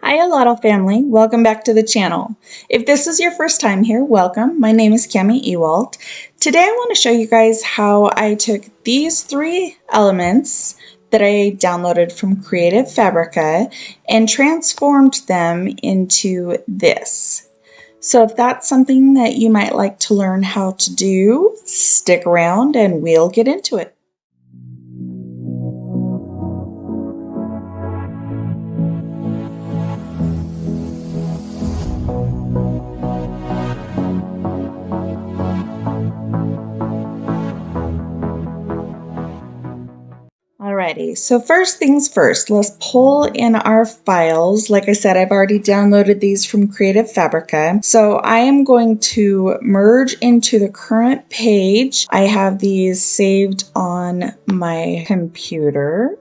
Hi Alottle family, welcome back to the channel. If this is your first time here, welcome. My name is Cami Ewalt. Today I want to show you guys how I took these three elements that I downloaded from Creative Fabrica and transformed them into this. So if that's something that you might like to learn how to do, stick around and we'll get into it. Alrighty, so first things first, let's pull in our files. Like I said, I've already downloaded these from Creative Fabrica. So I am going to merge into the current page. I have these saved on my computer.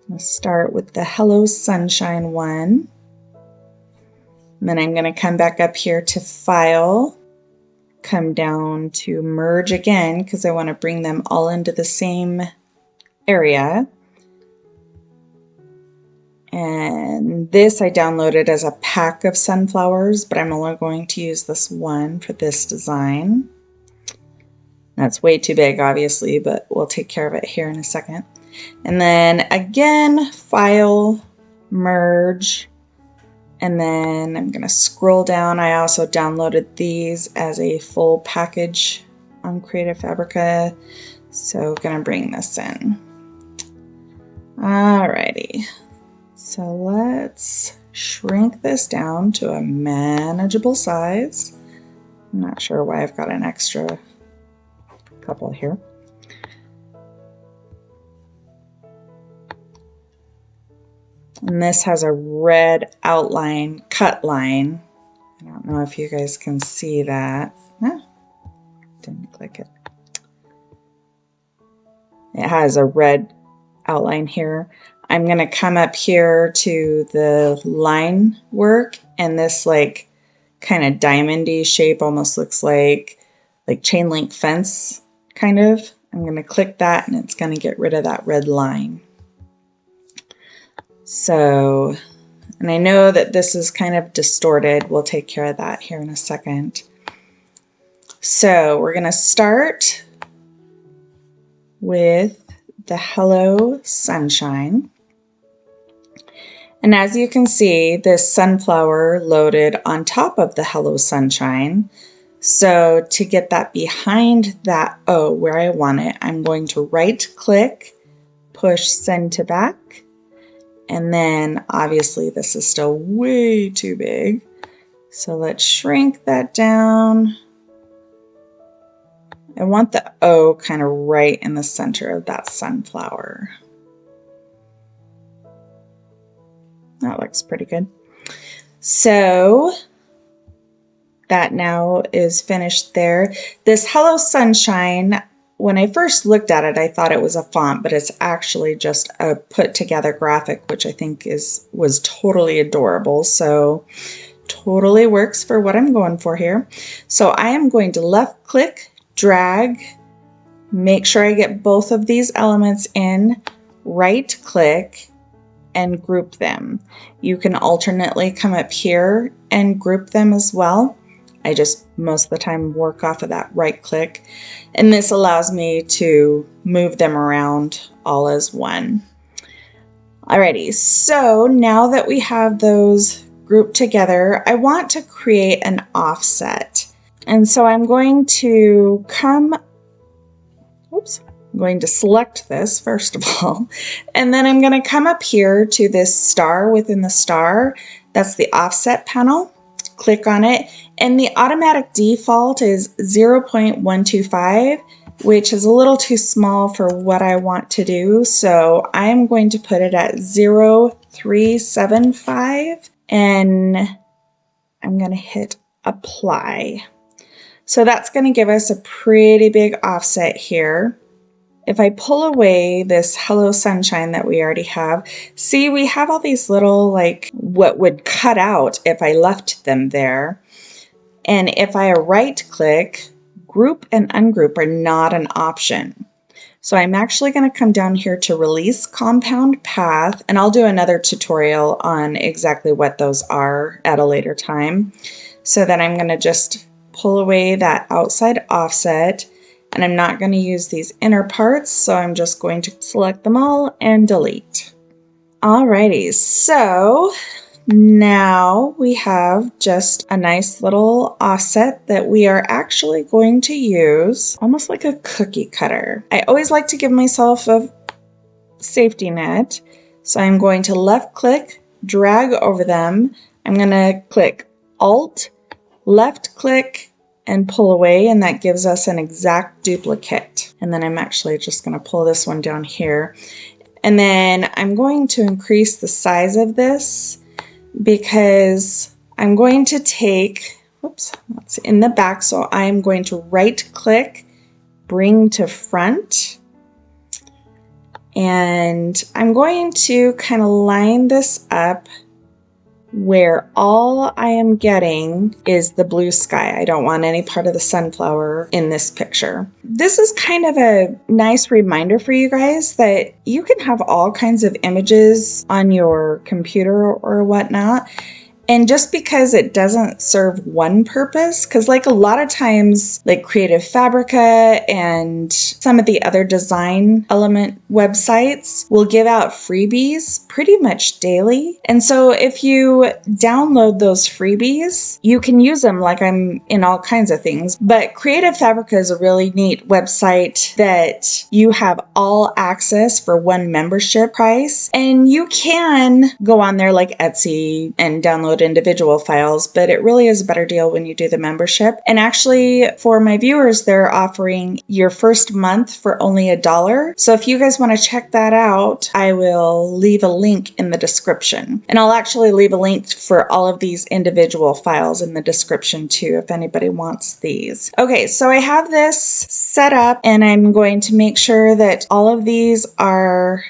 I'm going to start with the Hello Sunshine one. And then I'm going to come back up here to File. Come down to merge again because I want to bring them all into the same area. And this I downloaded as a pack of sunflowers, but I'm only going to use this one for this design. That's way too big, obviously, but we'll take care of it here in a second. And then again, File, Merge. And then I'm going to scroll down. I also downloaded these as a full package on Creative Fabrica. So going to bring this in. Alrighty. So let's shrink this down to a manageable size. I'm not sure why I've got an extra couple here. And this has a red outline, cut line. I don't know if you guys can see that. No, didn't click it. It has a red outline here. I'm going to come up here to the line work, and this like kind of diamondy shape almost looks like chain link fence kind of. I'm going to click that and it's going to get rid of that red line. So, and I know that this is kind of distorted. We'll take care of that here in a second. So we're going to start with the Hello Sunshine. And as you can see, this sunflower loaded on top of the Hello Sunshine. So to get that behind that O where I want it, I'm going to right click, push send to back. And then obviously this is still way too big. So let's shrink that down. I want the O kind of right in the center of that sunflower. That looks pretty good. So that now is finished there. This Hello Sunshine, when I first looked at it, I thought it was a font, but it's actually just a put together graphic, which I think was totally adorable. So totally works for what I'm going for here. So I am going to left click, drag, make sure I get both of these elements in, right click, and group them. You can alternately come up here and group them as well. I just most of the time work off of that right click, and this allows me to move them around all as one. Alrighty, so now that we have those grouped together, I want to create an offset. And so I'm going to I'm going to select this first of all, and then I'm going to come up here to this star within the star. That's the offset panel. Click on it, and the automatic default is 0.125, which is a little too small for what I want to do. So I'm going to put it at 0.375, and I'm going to hit apply. So that's going to give us a pretty big offset here. If I pull away this Hello Sunshine that we already have, see we have all these little what would cut out if I left them there. And if I right click, group and ungroup are not an option. So I'm actually going to come down here to release compound path, and I'll do another tutorial on exactly what those are at a later time. So then I'm going to just pull away that outside offset, and I'm not going to use these inner parts, so I'm just going to select them all and delete. Alrighty, so now we have just a nice little offset that we are actually going to use almost like a cookie cutter. I always like to give myself a safety net, so I'm going to left click, drag over them. I'm going to click Alt, left click, and pull away, and that gives us an exact duplicate. And then I'm actually just going to pull this one down here. And then I'm going to increase the size of this because I'm going to take, whoops, that's in the back. So I'm going to right click, bring to front. And I'm going to kind of line this up where all I am getting is the blue sky. I don't want any part of the sunflower in this picture. This is kind of a nice reminder for you guys that you can have all kinds of images on your computer or whatnot. And just because it doesn't serve one purpose, because like a lot of times, like Creative Fabrica and some of the other design element websites will give out freebies pretty much daily. And so if you download those freebies, you can use them like I'm in all kinds of things. But Creative Fabrica is a really neat website that you have all access for one membership price. And you can go on there like Etsy and download individual files, but it really is a better deal when you do the membership. And actually, for my viewers, they're offering your first month for only $1. So if you guys want to check that out, I will leave a link in the description. And I'll actually leave a link for all of these individual files in the description too, if anybody wants these. Okay, so I have this set up, and I'm going to make sure that all of these are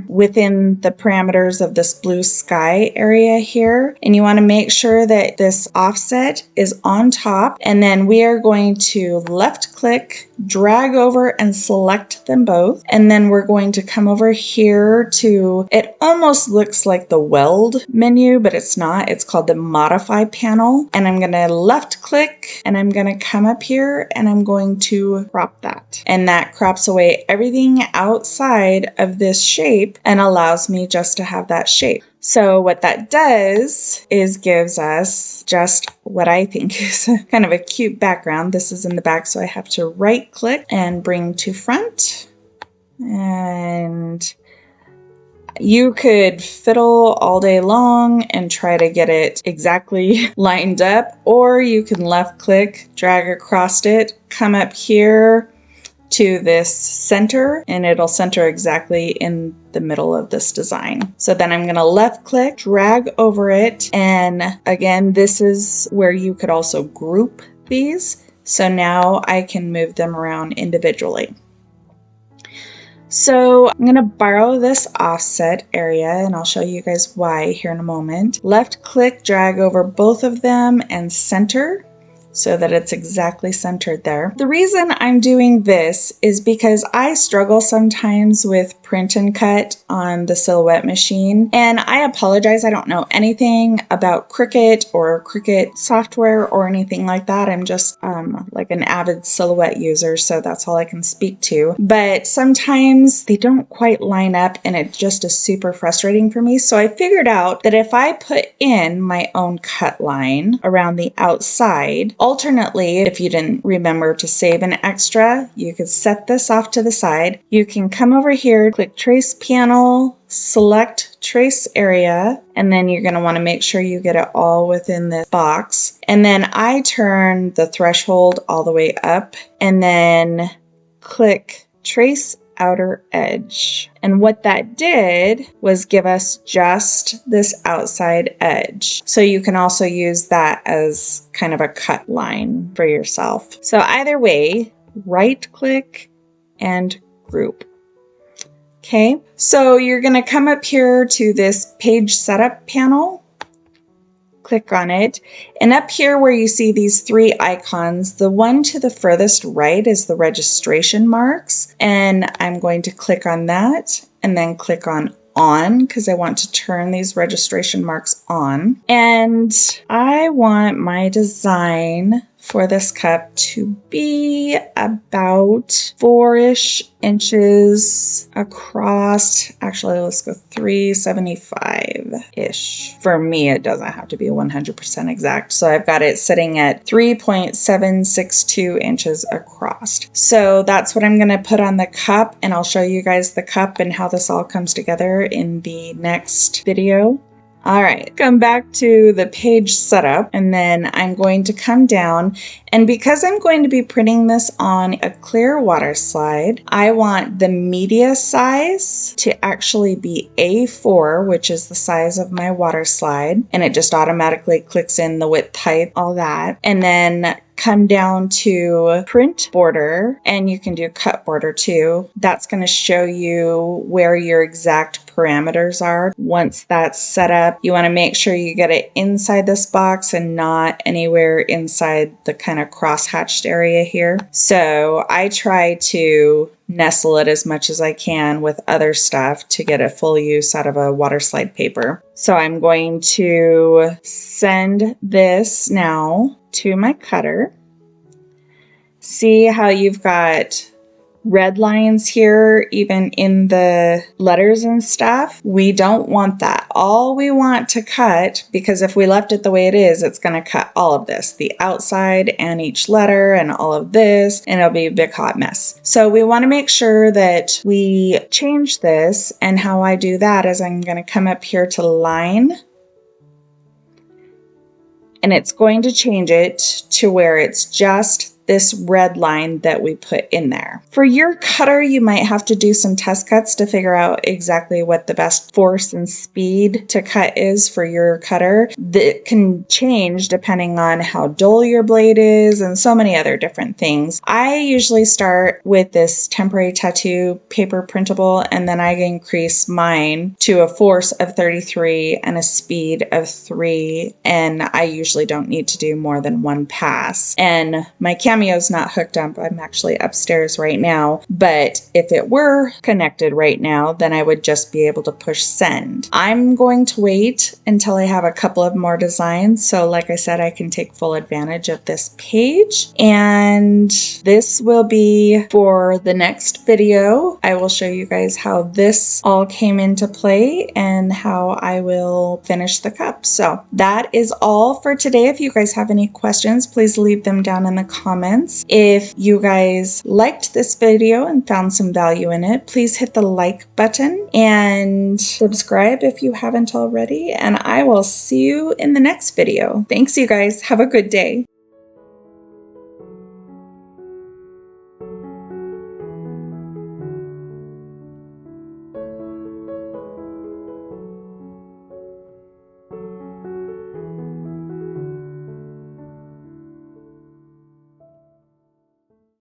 within the parameters of this blue sky area here. And you want to make sure that this offset is on top, and then we are going to left click, drag over and select them both. And then we're going to come over here to, it almost looks like the weld menu, but it's not. It's called the modify panel. And I'm going to left click, and I'm going to come up here and I'm going to crop that. And that crops away everything outside of this shape and allows me just to have that shape. So what that does is gives us just what I think is kind of a cute background. This is in the back, so I have to right click and bring to front. And you could fiddle all day long and try to get it exactly lined up, or you can left click, drag across it, come up here to this center, and it'll center exactly in the middle of this design. So then I'm going to left click, drag over it, and again, this is where you could also group these. So now I can move them around individually. So I'm going to borrow this offset area, and I'll show you guys why here in a moment. Left click, drag over both of them and center, so that it's exactly centered there. The reason I'm doing this is because I struggle sometimes with print and cut on the Silhouette machine, and I apologize. I don't know anything about Cricut or Cricut software or anything like that. I'm just like an avid Silhouette user, so that's all I can speak to. But sometimes they don't quite line up, and it just is super frustrating for me. So I figured out that if I put in my own cut line around the outside, alternately, if you didn't remember to save an extra, you could set this off to the side. You can come over here, click Trace Panel, select Trace Area, and then you're going to want to make sure you get it all within this box. And then I turn the threshold all the way up, and then click Trace Outer Edge. And what that did was give us just this outside edge. So you can also use that as kind of a cut line for yourself. So either way, right click and group. Okay, so you're going to come up here to this page setup panel. Click on it, and up here where you see these three icons, the one to the furthest right is the registration marks, and I'm going to click on that and then click on because I want to turn these registration marks on. And I want my design for this cup to be about 4-ish inches across. Actually, let's go 375-ish. For me, it doesn't have to be 100% exact. So I've got it sitting at 3.762 inches across. So that's what I'm going to put on the cup, and I'll show you guys the cup and how this all comes together in the next video. All right, come back to the page setup, and then I'm going to come down, and because I'm going to be printing this on a clear water slide, I want the media size to actually be A4, which is the size of my water slide, and it just automatically clicks in the width, height, all that, and then come down to print border, and you can do cut border too. That's going to show you where your exact parameters are. Once that's set up, you want to make sure you get it inside this box and not anywhere inside the kind of cross-hatched area here. So I try to nestle it as much as I can with other stuff to get a full use out of a water slide paper. So I'm going to send this now to my cutter. See how you've got red lines here, even in the letters and stuff? We don't want that. All we want to cut, because if we left it the way it is, it's going to cut all of this, the outside and each letter and all of this, and it'll be a big hot mess. So we want to make sure that we change this, and how I do that is I'm going to come up here to line, and it's going to change it to where it's just this red line that we put in there. For your cutter, you might have to do some test cuts to figure out exactly what the best force and speed to cut is for your cutter. That can change depending on how dull your blade is and so many other different things. I usually start with this temporary tattoo paper printable, and then I increase mine to a force of 33 and a speed of 3, and I usually don't need to do more than one pass. And my Cameo's not hooked up. I'm actually upstairs right now, but if it were connected right now, then I would just be able to push send. I'm going to wait until I have a couple of more designs, so like I said, I can take full advantage of this page, and this will be for the next video. I will show you guys how this all came into play and how I will finish the cup. So that is all for today. If you guys have any questions, please leave them down in the comments. If you guys liked this video and found some value in it, please hit the like button and subscribe if you haven't already, and I will see you in the next video. Thanks, you guys. Have a good day.